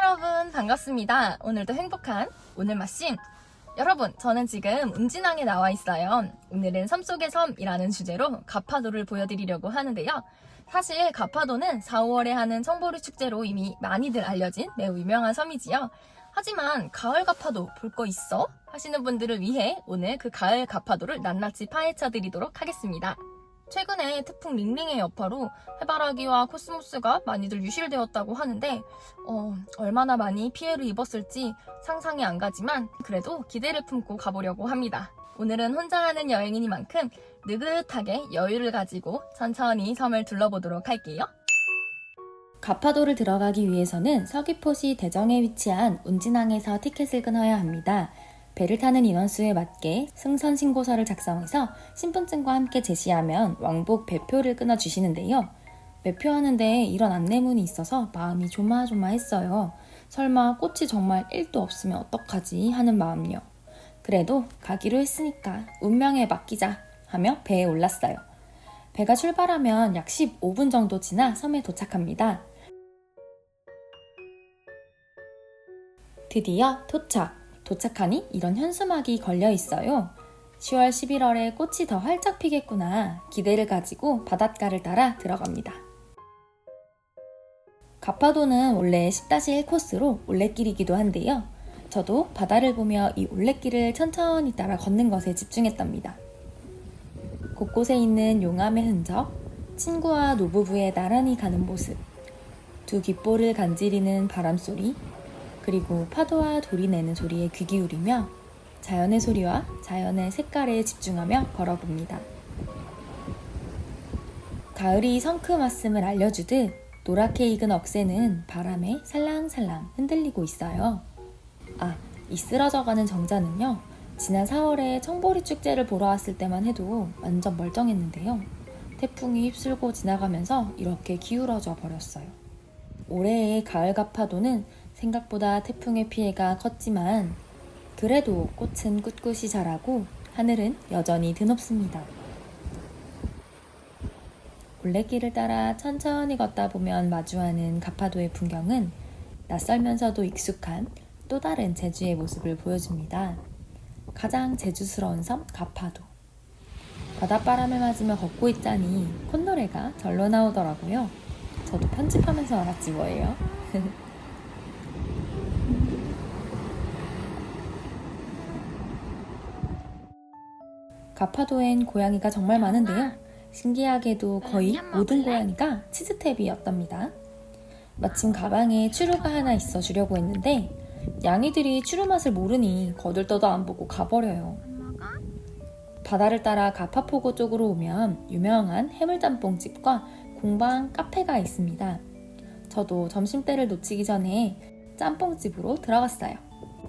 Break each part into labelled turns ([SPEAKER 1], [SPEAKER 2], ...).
[SPEAKER 1] 여러분 반갑습니다. 오늘도 행복한 오늘 마싱. 여러분, 저는 지금 운진항에 나와 있어요. 오늘은 섬 속의 섬이라는 주제로 가파도를 보여드리려고 하는데요. 사실 가파도는 4, 5월에 하는 청보리 축제로 이미 많이들 알려진 매우 유명한 섬이지요. 하지만 가을 가파도 볼 거 있어? 하시는 분들을 위해 오늘 그 가을 가파도를 낱낱이 파헤쳐 드리도록 하겠습니다. 최근에 태풍 링링의 여파로 해바라기와 코스모스가 많이들 유실되었다고 하는데 얼마나 많이 피해를 입었을지 상상이 안 가지만 그래도 기대를 품고 가보려고 합니다. 오늘은 혼자 하는 여행이니만큼 느긋하게 여유를 가지고 천천히 섬을 둘러보도록 할게요. 가파도를 들어가기 위해서는 서귀포시 대정에 위치한 운진항에서 티켓을 끊어야 합니다. 배를 타는 인원수에 맞게 승선 신고서를 작성해서 신분증과 함께 제시하면 왕복 배표를 끊어주시는데요. 매표하는데 이런 안내문이 있어서 마음이 조마조마했어요. 설마 꽃이 정말 1도 없으면 어떡하지 하는 마음요. 그래도 가기로 했으니까 운명에 맡기자 하며 배에 올랐어요. 배가 출발하면 약 15분 정도 지나 섬에 도착합니다. 드디어 도착하니 이런 현수막이 걸려 있어요. 10월, 11월에 꽃이 더 활짝 피겠구나 기대를 가지고 바닷가를 따라 들어갑니다. 가파도는 원래 10-1 코스로 올레길이기도 한데요. 저도 바다를 보며 이 올레길을 천천히 따라 걷는 것에 집중했답니다. 곳곳에 있는 용암의 흔적, 친구와 노부부의 나란히 가는 모습, 두 귓볼을 간지리는 바람소리, 그리고 파도와 돌이 내는 소리에 귀 기울이며 자연의 소리와 자연의 색깔에 집중하며 걸어봅니다. 가을이 성큼 왔음을 알려주듯 노랗게 익은 억새는 바람에 살랑살랑 흔들리고 있어요. 이 쓰러져가는 정자는요, 지난 4월에 청보리 축제를 보러 왔을 때만 해도 완전 멀쩡했는데요. 태풍이 휩쓸고 지나가면서 이렇게 기울어져 버렸어요. 올해의 가을 가파도는 생각보다 태풍의 피해가 컸지만 그래도 꽃은 꿋꿋이 자라고 하늘은 여전히 드높습니다. 올레길을 따라 천천히 걷다 보면 마주하는 가파도의 풍경은 낯설면서도 익숙한 또 다른 제주의 모습을 보여줍니다. 가장 제주스러운 섬 가파도. 바닷바람을 맞으며 걷고 있자니 콧노래가 절로 나오더라고요. 저도 편집하면서 알았지 뭐예요. 가파도엔 고양이가 정말 많은데요. 신기하게도 거의 모든 고양이가 치즈탭이었답니다. 마침 가방에 추루가 하나 있어 주려고 했는데 양이들이 추루 맛을 모르니 거들떠도 안 보고 가버려요. 바다를 따라 가파포구 쪽으로 오면 유명한 해물짬뽕집과 공방 카페가 있습니다. 저도 점심때를 놓치기 전에 짬뽕집으로 들어갔어요.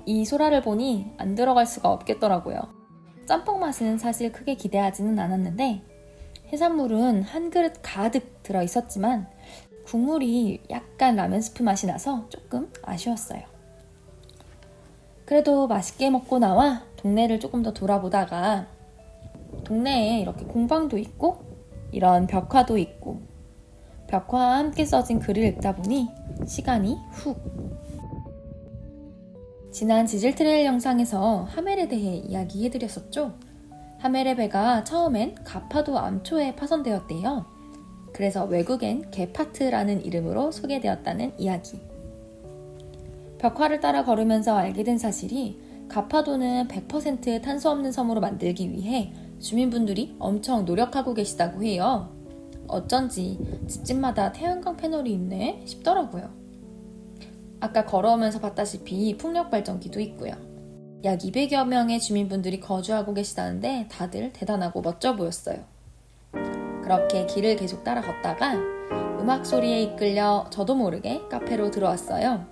[SPEAKER 1] 이 소라를 보니 안 들어갈 수가 없겠더라고요. 짬뽕 맛은 사실 크게 기대하지는 않았는데 해산물은 한 그릇 가득 들어있었지만 국물이 약간 라면 스프 맛이 나서 조금 아쉬웠어요. 그래도 맛있게 먹고 나와 동네를 조금 더 돌아보다가 동네에 이렇게 공방도 있고 이런 벽화도 있고 벽화와 함께 써진 글을 읽다 보니 시간이 훅. 지난 지질 트레일 영상에서 하멜에 대해 이야기해드렸었죠. 하멜의 배가 처음엔 가파도 암초에 파손되었대요. 그래서 외국엔 게파트라는 이름으로 소개되었다는 이야기. 벽화를 따라 걸으면서 알게 된 사실이 가파도는 100% 탄소 없는 섬으로 만들기 위해 주민분들이 엄청 노력하고 계시다고 해요. 어쩐지 집집마다 태양광 패널이 있네 싶더라고요. 아까 걸어오면서 봤다시피 풍력 발전기도 있고요. 약 200여 명의 주민분들이 거주하고 계시다는데 다들 대단하고 멋져 보였어요. 그렇게 길을 계속 따라 걷다가 음악 소리에 이끌려 저도 모르게 카페로 들어왔어요.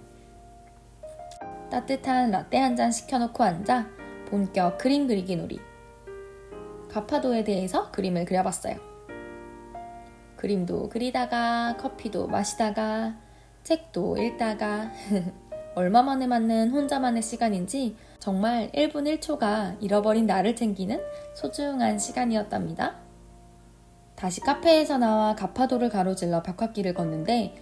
[SPEAKER 1] 따뜻한 라떼 한 잔 시켜놓고 앉아 본격 그림 그리기 놀이. 가파도에 대해서 그림을 그려봤어요. 그림도 그리다가 커피도 마시다가 책도 읽다가 얼마 만에 맞는 혼자만의 시간인지 정말 1분 1초가 잃어버린 나를 챙기는 소중한 시간이었답니다. 다시 카페에서 나와 가파도를 가로질러 벽화길을 걷는데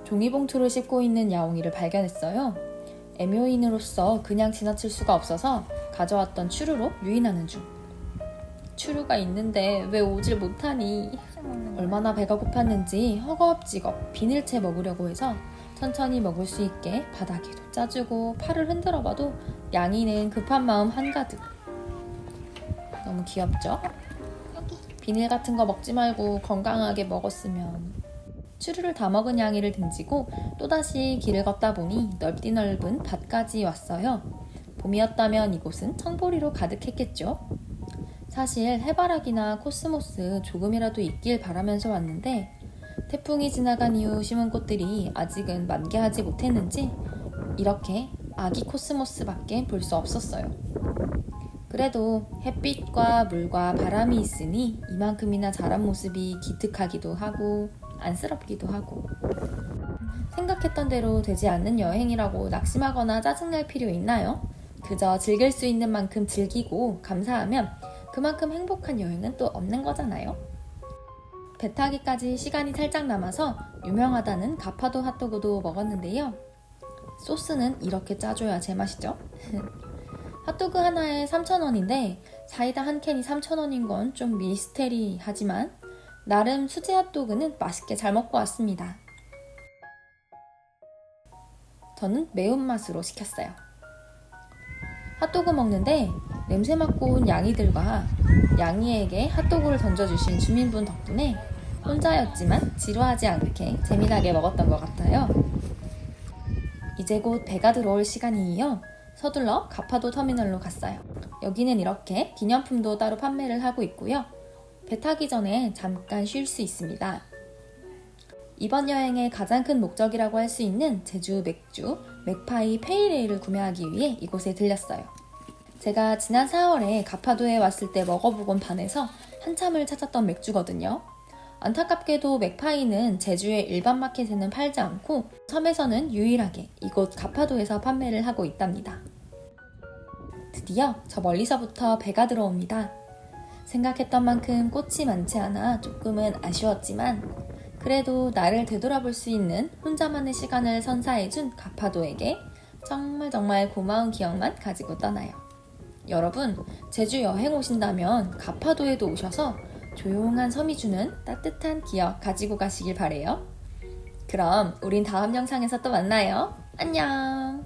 [SPEAKER 1] 종이봉투를 씹고 있는 야옹이를 발견했어요. 애묘인으로서 그냥 지나칠 수가 없어서 가져왔던 추루로 유인하는 중. 추루가 있는데 왜 오질 못하니? 얼마나 배가 고팠는지 허겁지겁 비닐채 먹으려고 해서 천천히 먹을 수 있게 바닥에도 짜주고 팔을 흔들어봐도 양이는 급한 마음 한가득. 너무 귀엽죠? 비닐 같은 거 먹지 말고 건강하게 먹었으면. 추루를 다 먹은 양이를 등지고 또다시 길을 걷다 보니 넓디 넓은 밭까지 왔어요. 봄이었다면 이곳은 청보리로 가득했겠죠. 사실 해바라기나 코스모스 조금이라도 있길 바라면서 왔는데 태풍이 지나간 이후 심은 꽃들이 아직은 만개하지 못했는지 이렇게 아기 코스모스밖에 볼 수 없었어요. 그래도 햇빛과 물과 바람이 있으니 이만큼이나 자란 모습이 기특하기도 하고 안쓰럽기도 하고. 생각했던 대로 되지 않는 여행이라고 낙심하거나 짜증날 필요 있나요? 그저 즐길 수 있는 만큼 즐기고 감사하면 그만큼 행복한 여행은 또 없는 거잖아요. 배 타기까지 시간이 살짝 남아서 유명하다는 가파도 핫도그도 먹었는데요. 소스는 이렇게 짜줘야 제맛이죠. 핫도그 하나에 3,000원인데 사이다 한 캔이 3,000원인 건 좀 미스테리하지만 나름 수제 핫도그는 맛있게 잘 먹고 왔습니다. 저는 매운맛으로 시켰어요. 핫도그 먹는데 냄새 맡고 온 양이들과 양이에게 핫도그를 던져주신 주민분 덕분에 혼자였지만 지루하지 않게 재미나게 먹었던 것 같아요. 이제 곧 배가 들어올 시간이에요. 서둘러 가파도 터미널로 갔어요. 여기는 이렇게 기념품도 따로 판매를 하고 있고요. 배 타기 전에 잠깐 쉴 수 있습니다. 이번 여행의 가장 큰 목적이라고 할 수 있는 제주 맥주 맥파이 페이레일을 구매하기 위해 이곳에 들렸어요. 제가 지난 4월에 가파도에 왔을 때 먹어보곤 반해서 한참을 찾았던 맥주거든요. 안타깝게도 맥파이는 제주의 일반 마켓에는 팔지 않고 섬에서는 유일하게 이곳 가파도에서 판매를 하고 있답니다. 드디어 저 멀리서부터 배가 들어옵니다. 생각했던 만큼 꽃이 많지 않아 조금은 아쉬웠지만 그래도 나를 되돌아볼 수 있는 혼자만의 시간을 선사해준 가파도에게 정말 고마운 기억만 가지고 떠나요. 여러분, 제주 여행 오신다면 가파도에도 오셔서 조용한 섬이 주는 따뜻한 기억 가지고 가시길 바래요. 그럼 우린 다음 영상에서 또 만나요. 안녕!